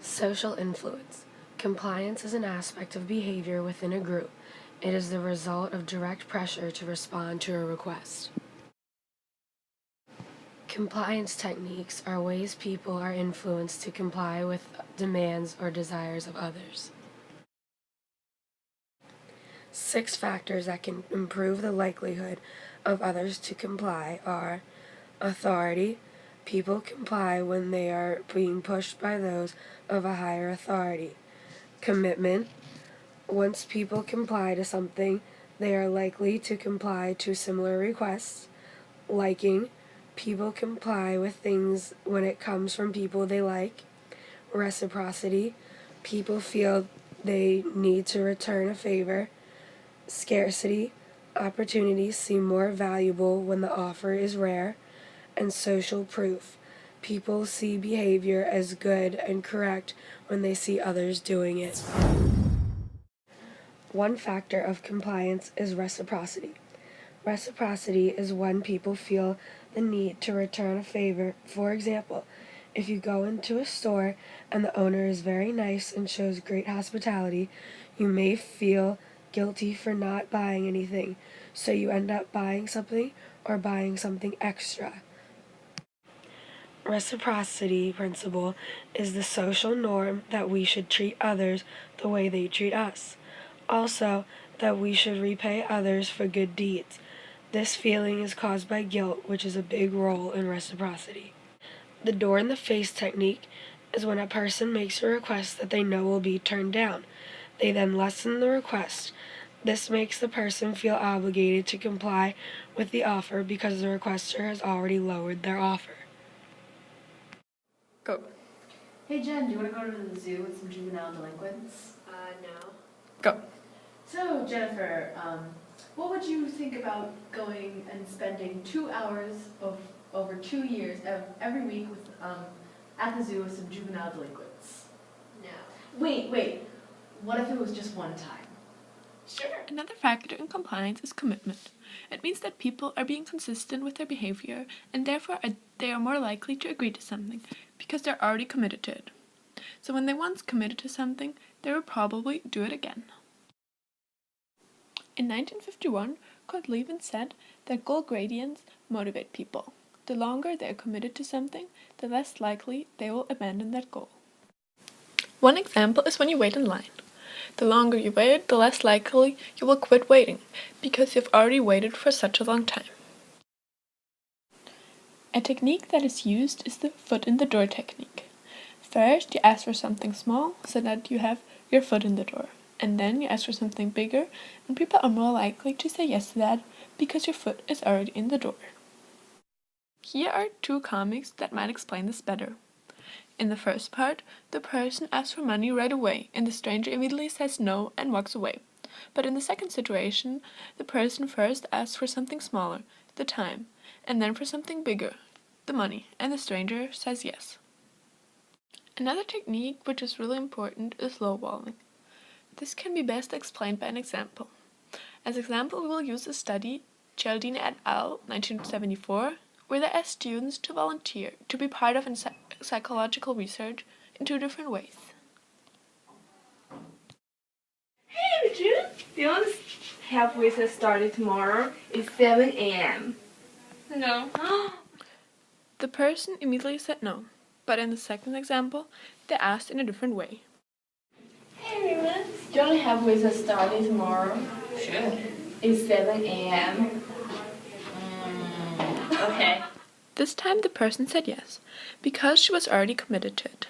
Social influence. Compliance is an aspect of behavior within a group. It is the result of direct pressure to respond to a request. Compliance techniques are ways people are influenced to comply with demands or desires of others. 6 factors that can improve the likelihood of others to comply are authority. People comply when they are being pushed by those of a higher authority. Commitment. Once people comply to something, they are likely to comply to similar requests. Liking. People comply with things when it comes from people they like. Reciprocity. People feel they need to return a favor. Scarcity. Opportunities seem more valuable when the offer is rare. And social proof. People see behavior as good and correct when they see others doing it. One factor of compliance is reciprocity. Reciprocity is when people feel the need to return a favor. For example, if you go into a store and the owner is very nice and shows great hospitality, you may feel guilty for not buying anything, so you end up buying something or buying something extra. Reciprocity principle is the social norm that we should treat others the way they treat us. Also, that we should repay others for good deeds. This feeling is caused by guilt, which is a big role in reciprocity. The door in the face technique is when a person makes a request that they know will be turned down. They then lessen the request. This makes the person feel obligated to comply with the offer because the requester has already lowered their offer. Go. Hey Jen, do you want to go to the zoo with some juvenile delinquents? No. Go. So Jennifer, what would you think about going and spending 2 hours of over 2 years every week with at the zoo with some juvenile delinquents? No. Wait. What if it was just one time? Sure. Another factor in compliance is commitment. It means that people are being consistent with their behavior and therefore they are more likely to agree to something because they're already committed to it. So when they once committed to something, they will probably do it again. In 1951, Kurt Lewin said that goal gradients motivate people. The longer they are committed to something, the less likely they will abandon that goal. One example is when you wait in line. The longer you wait, the less likely you will quit waiting, because you've already waited for such a long time. A technique that is used is the foot in the door technique. First, you ask for something small so that you have your foot in the door. And then you ask for something bigger, and people are more likely to say yes to that because your foot is already in the door. Here are 2 comics that might explain this better. In the first part, the person asks for money right away, and the stranger immediately says no and walks away. But in the second situation, the person first asks for something smaller, the time, and then for something bigger, the money, and the stranger says yes. Another technique which is really important is lowballing. This can be best explained by an example. As example, we will use a study, Cialdini et al., 1974, where they asked students to volunteer to be part of psychological research in 2 different ways. Hey, Richard, do you want to help with us starting tomorrow? It's 7 a.m. No. The person immediately said no, but in the second example, they asked in a different way. Hey, Raymond, do you want to help with us starting tomorrow? Sure. It's 7 a.m. Okay. This time the person said yes, because she was already committed to it.